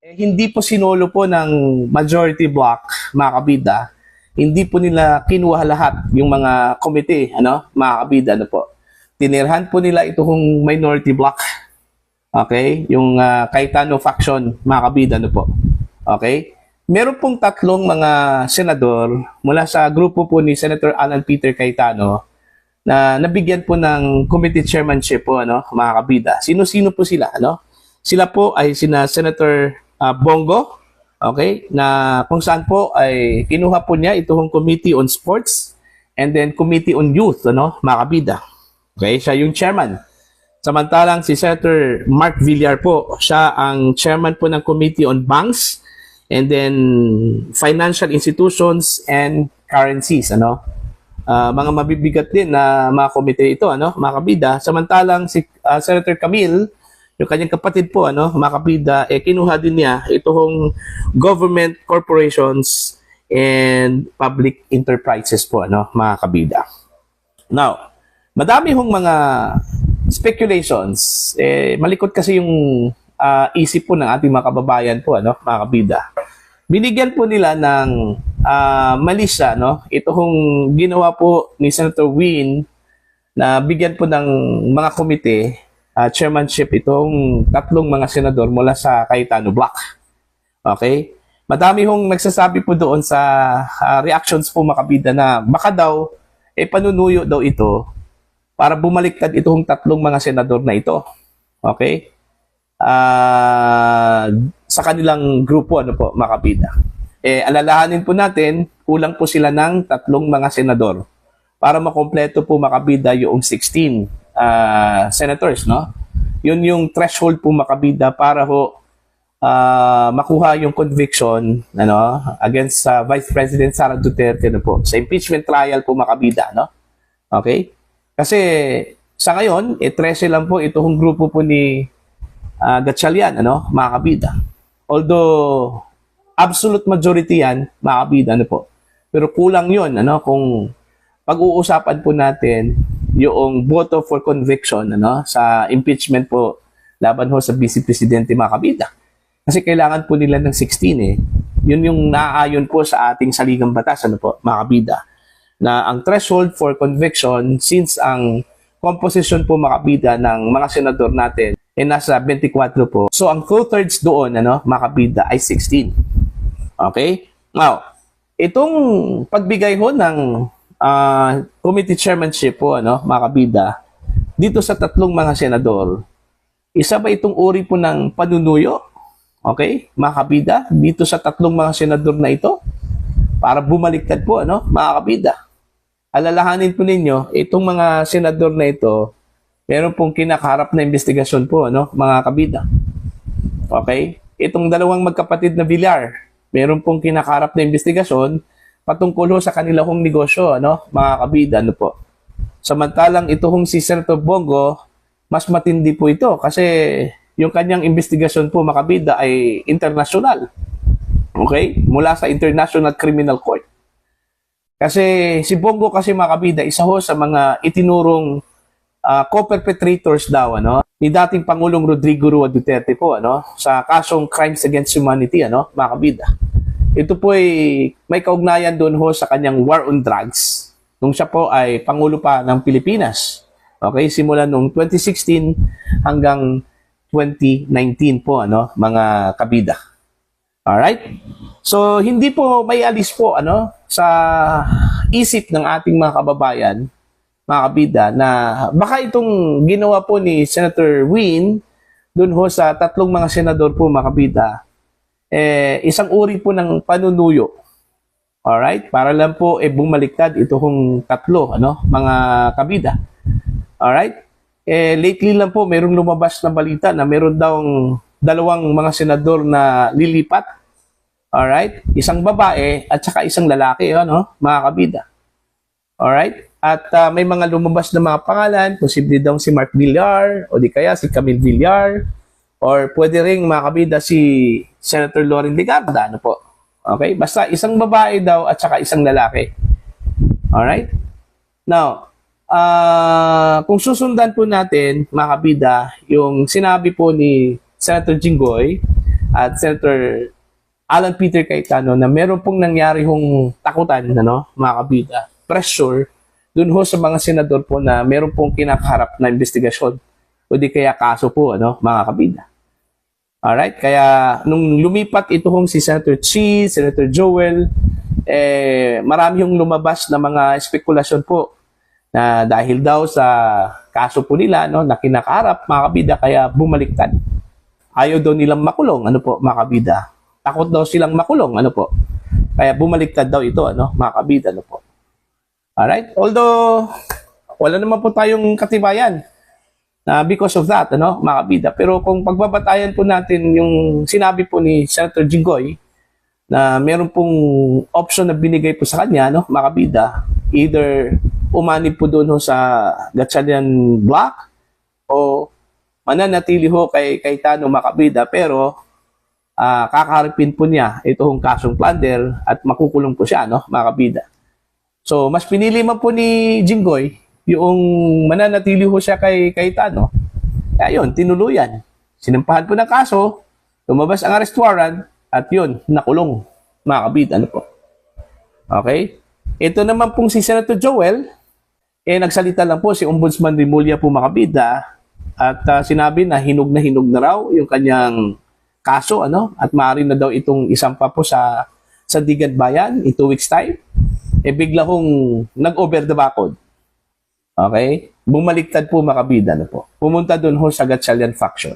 Hindi po sinolo po ng majority block, mga kabida. Hindi po nila kinuha lahat yung mga committee, mga kabida, po. Tinirhan po nila itong minority block. Okay? Yung Cayetano faction, mga kabida, po. Okay? Meron pong tatlong mga senador mula sa grupo po ni Senator Alan Peter Cayetano na nabigyan po ng committee chairmanship po, mga kabida. Sino-sino po sila, Sila po ay sina Senator Bongo, okay, na kung saan po ay kinuha po niya itong Committee on Sports and then Committee on Youth, mga kabida. Okay, siya yung chairman. Samantalang si Senator Mark Villar po, siya ang chairman po ng Committee on Banks and then Financial Institutions and Currencies, mga mabibigat din na mga komite ito, mga kabida. Samantalang si Senator Camille, yung kanyang kapatid po, mga kabida, kinuha din niya itong government corporations and public enterprises po, mga kabida. Now, madami hong mga speculations. Malikot kasi yung isip po ng ating mga kababayan po, mga kabida. Binigyan po nila ng malisa, itong ginawa po ni Senator Win na bigyan po ng mga komite chairmanship itong tatlong mga senador mula sa Cayetano Block. Okay? Madami hong nagsasabi po doon sa reactions po makabida na baka daw panunuyo daw ito para bumaliktad itong tatlong mga senador na ito. Okay? Sa kanilang grupo, po, makabida. Alalahanin po natin, kulang po sila ng tatlong mga senador para makompleto po makabida yung 16 senators, Yun yung threshold po makabida para ho makuha yung conviction, against Vice President Sara Duterte, po, sa impeachment trial po makabida, Okay? Kasi sa ngayon, 13 lang po itong grupo po ni Gatchalian, makabida. Although absolute majority yan, makabida, po. Pero kulang yun, kung pag-uusapan po natin yung boto for conviction sa impeachment po laban ho sa Vice Presidente mga kabida. Kasi kailangan po nila ng 16 Yun yung naaayon po sa ating saligang batas po mga kabida. Na ang threshold for conviction since ang composition po mga kabida ng mga senador natin ay nasa 24 po. So ang 2/3 doon mga kabida ay 16. Okay? Now, itong pagbigay ho ng committee chairmanship po, mga kabida, dito sa tatlong mga senador, isa ba itong uri po ng panunuyo? Okay, mga kabida, dito sa tatlong mga senador na ito, para bumaliktad po, mga kabida. Alalahanin po ninyo, itong mga senador na ito, meron pong kinakaharap na investigasyon po, mga kabida. Okay, itong dalawang magkapatid na Villar, meron pong kinakaharap na investigasyon patungkol ho sa kanila hong negosyo, mga kabida, po. Samantalang ito hong si Senator Bongo, mas matindi po ito kasi yung kanyang investigasyon po, mga kabida, ay international. Okay? Mula sa International Criminal Court. Kasi si Bongo kasi, mga kabida, isa ho sa mga itinurong co-perpetrators daw, ni dating Pangulong Rodrigo Roa Duterte po, sa kasong Crimes Against Humanity, mga kabida. Ito po ay may kaugnayan doon ho sa kanyang war on drugs nung siya po ay Pangulo pa ng Pilipinas. Okay, simula nung 2016 hanggang 2019 po, mga kabida. Alright? So, hindi po may alis po, sa isip ng ating mga kababayan, mga kabida, na baka itong ginawa po ni Senator Win doon ho sa tatlong mga senador po, mga kabida, isang uri po ng panunuyo. Alright? Para lang po bumaliktad itong tatlo, mga kabida. Alright? Lately lang po, mayroong lumabas na balita na mayroon daw dalawang mga senador na lilipat. Alright? Isang babae at saka isang lalaki, mga kabida. Alright? At may mga lumabas na mga pangalan, posible daw si Mark Villar o di kaya si Camille Villar or pwede ring mga kabida si Senator Loren Legarda, po. Okay? Basta isang babae daw at saka isang lalaki. Alright? Now, kung susundan po natin, mga kabida, yung sinabi po ni Senator Jinggoy, at Senator Alan Peter Cayetano na meron pong nangyari hong takutan, ano, mga kabida, pressure, dun ho sa mga senador po na meron pong kinakaharap na investigasyon o di kaya kaso po, ano, mga kabida. Alright, kaya nung lumipat ito hong si Senator Chi, Senator Joel, marami yung lumabas na mga spekulasyon po na dahil daw sa kaso po nila, no, na kinakaharap, mga kabida, kaya bumaliktad. Ayaw daw nilang makulong, ano po, mga kabida. Takot daw silang makulong, ano po. Kaya bumaliktad daw ito, ano, mga kabida, ano po. Alright? Although, wala naman po tayong katibayan na because of that, ano, mga kabida. Pero kung pagbabatayan po natin yung sinabi po ni Senator Jinggoy na meron pong option na binigay po sa kanya, no, mga kabida, either umanib po doon ho sa Gatchalian Block o mananatili ho kay Cayetano, mga kabida, pero kakaharapin po niya itong kasong plunder at makukulong po siya, no, mga kabida. So, mas pinili man po ni Jinggoy yung mananatili ho siya kay Cayetano. Kaya yun, tinuluyan. Sinampahan po ng kaso, lumabas ang arrest warrant, at yun, nakulong, mga kabida, ano po. Okay? Ito naman pong si Senator Joel, nagsalita lang po si Ombudsman Rimulya po, mga kabida, at sinabi na hinog na raw yung kanyang kaso, ano, at maaari na daw itong isampa po sa Sandigan Bayan in 2 weeks time. Bigla hong nag-over the backward. Okay? Bumaliktad po, mga kabida, ano po. Pumunta doon ho sa Gatchalian faction.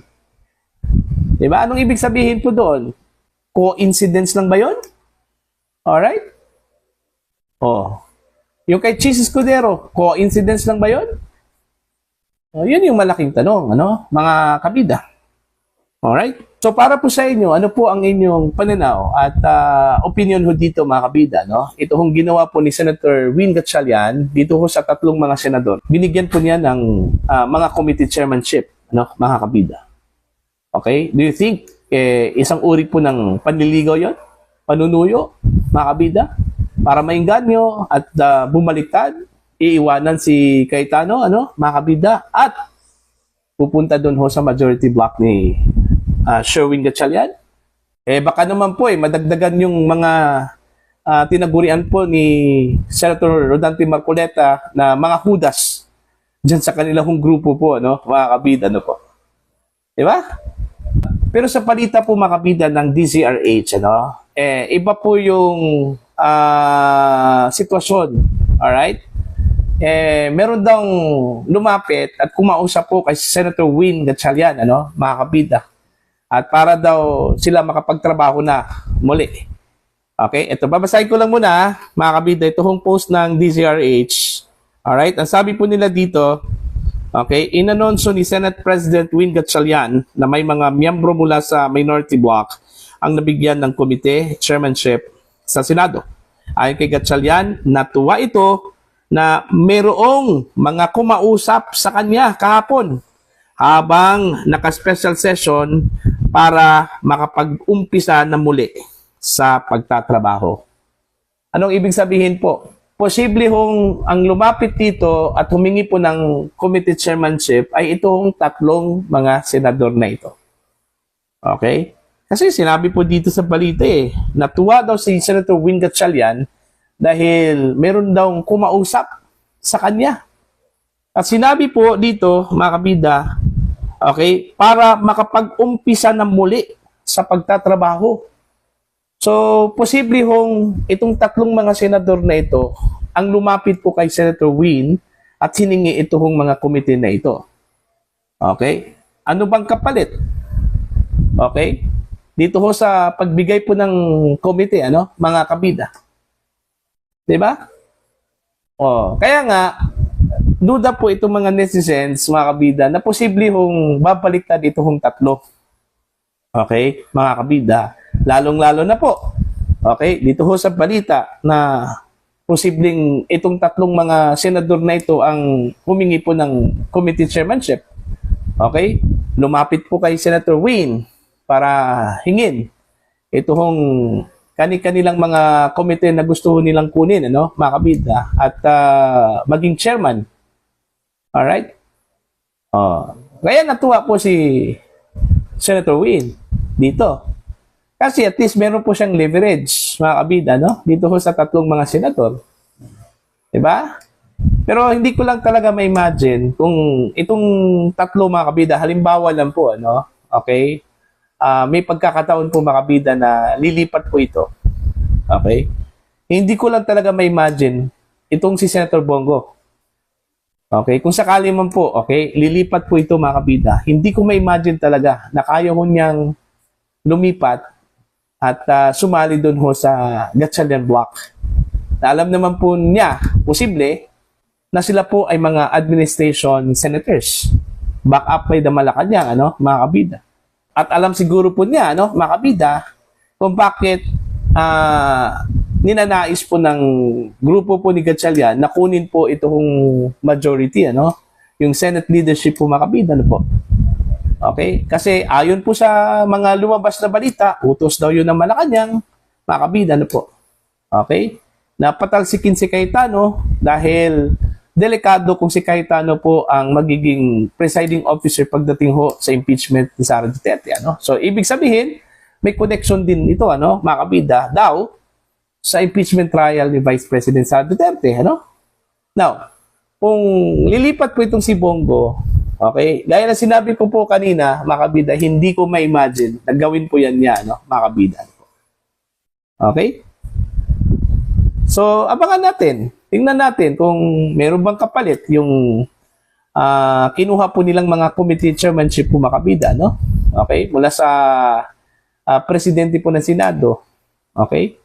Diba? Anong ibig sabihin po doon? Coincidence lang ba yun? Alright? Oh. Yung kay Chis Escudero, coincidence lang ba yun? Oh, yun yung malaking tanong, ano, mga kabida. Alright? So para po sa inyo, ano po ang inyong pananaw at opinion ho dito, mga kabida, no? Ito hong ginawa po ni Senator Win Gatchalian dito ho sa tatlong mga senador. Binigyan po niya ng mga committee chairmanship, no, mga kabida. Okay? Do you think isang uri po ng panliligaw yon? Panunuyo, mga kabida? Para maingganyo at bumaliktad, iiwanan si Cayetano, ano, mga kabida, at pupunta doon ho sa majority block ni Sherwin Gatchalian. Baka naman po madagdagan yung mga tinagurian po ni Senator Rodante Marcoleta na mga hudas dyan sa kanilang grupo po, ano, mga kabida, ano po. Diba? Pero sa palita po, mga kabida, ng DZRH, ano, iba po yung sitwasyon. Alright? Meron daw lumapit at kumausap po kay Senator Win Gatchalian, ano, mga kabida. At para daw sila makapagtrabaho na muli. Okay? Ito, babasahin ko lang muna, mga kabida, ito hong post ng DZRH. Alright? Ang sabi po nila dito, okay, inanonso ni Senate President Win Gatchalian na may mga miyembro mula sa minority bloc ang nabigyan ng komite chairmanship sa Senado. Ayon kay Gatchalian, natuwa ito na mayroong mga kumausap sa kanya kahapon habang naka-special session para makapag-umpisa na muli sa pagtatrabaho. Anong ibig sabihin po? Posible hong ang lumapit dito at humingi po ng committee chairmanship ay itong tatlong mga senador na ito. Okay? Kasi sinabi po dito sa balita natuwa daw si Senator Win Gatchalian dahil meron daw kumausap sa kanya. At sinabi po dito, mga kabida, okay, para makapag-umpisa na muli sa pagtatrabaho. So, posible hong itong tatlong mga senador na ito ang lumapit po kay Senator Win at hiningi ito hong mga komite na ito. Okay? Ano bang kapalit? Okay? Dito ho sa pagbigay po ng komite, ano, mga kabida. Diba? Oh, kaya nga, duda po itong mga netizens, mga kabida, na posible hong babaliktad ito hong tatlo. Okay? Mga kabida. Lalong-lalo na po. Okay? Dito ho sa balita na posibleng itong tatlong mga senador na ito ang humingi po ng committee chairmanship. Okay? Lumapit po kay Senator Win para hingin ito hong kanilang mga komite na gusto nilang kunin, ano, mga kabida, at maging chairman. Alright? Kaya natuwa po si Senator Win dito. Kasi at least meron po siyang leverage, mga kabida, no? Dito ho sa tatlong mga senador. Diba? Pero hindi ko lang talaga ma-imagine kung itong tatlo mga kabida, halimbawa lang po, ano? Okay? May pagkakataon po mga kabida na lilipat po ito. Okay? Hindi ko lang talaga ma-imagine itong si Senator Bongo. Okay? Kung sakali man po, okay, lilipat po ito mga kabida. Hindi ko ma-imagine talaga na kaya ho niyang lumipat at sumali doon ho sa Gatchalian Block. Na alam naman po niya, posible, na sila po ay mga administration senators. Back up by the Malacanang, ano, mga kabida. At alam siguro po niya, ano, mga kabida, kung bakit ninanais po ng grupo po ni Gatchalian na kunin po itong majority, ano, yung Senate leadership po mga kabida, ano po. Okay? Kasi ayon po sa mga lumabas na balita, utos daw yun ng Malacanang, mga kabida, ano po. Okay? Napatalsikin si Cayetano dahil delikado kung si Cayetano po ang magiging presiding officer pagdating ho sa impeachment ni Sara Duterte, ano. So ibig sabihin, may connection din ito, ano, mga kabida, daw sa impeachment trial ni Vice President Sara Duterte, ano? Now, kung lilipat po itong si Bongo, okay, gaya na sinabi ko po kanina, mga kabida, hindi ko ma-imagine na gawin po yan niya, no, mga kabida. Okay? So, abangan natin. Tingnan natin kung meron bang kapalit yung kinuha po nilang mga committee chairmanship po mga kabida, no? Okay? Mula sa presidente po ng Senado. Okay?